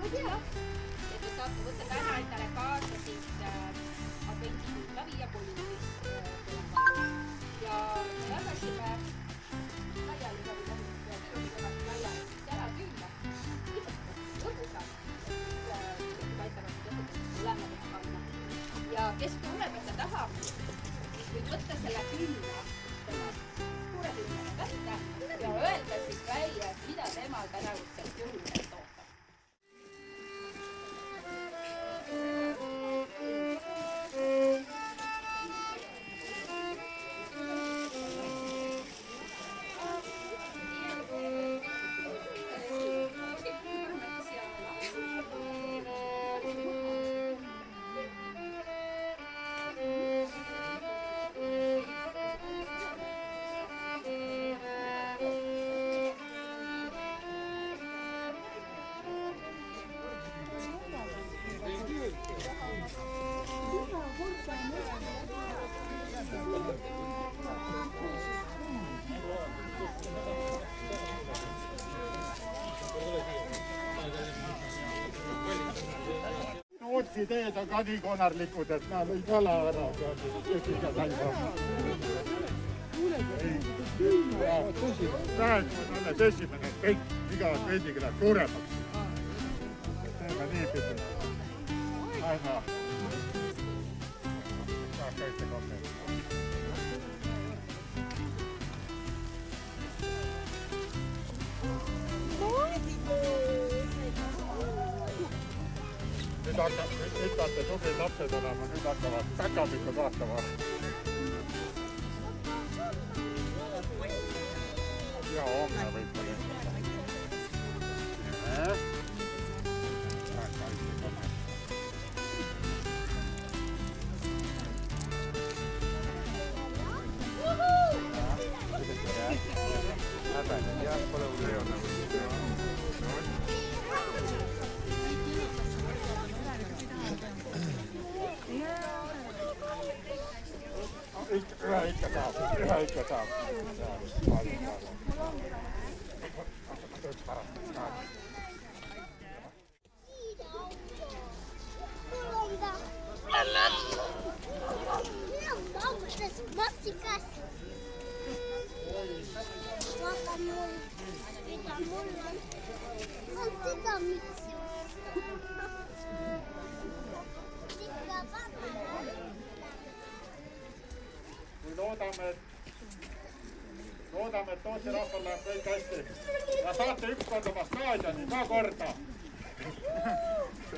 ja te saate võtta täna endale kaasa siis advendikulla viia politsei ja me jagasime laiali ära külla õhusad paistavad tulema teha panna ja kes tuleb, et ta tahab, siis võib võtta selle külla suure küljele kätte ja öelda siis välja, et mida tema tänavutselt jõuluselt ootab. Rootsi teed on ka nii konarlikud, et nad ei kala ära. Praegu on alles esimene, et kõik iga advendiga läheb suuremaks. Teeme nii pidi. Aina. Kõike kogenud. Nüüd hakkate tublid lapsed olema, nüüd hakkavad päkapikku kahtama. Ja homme võib mõni. Ühe ikka saab. Loodame, et Tootsi rahval läheb kõik hästi ja saate ükskord oma staadioni ka korda.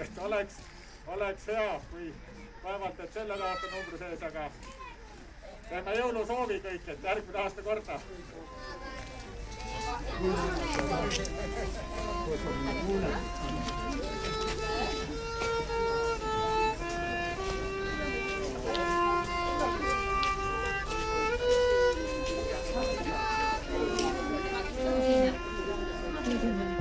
Et oleks hea, kui vaevalt, et selle aasta numbri sees, aga teeme jõulusoovi kõik, et järgmine aasta korda. Thank you.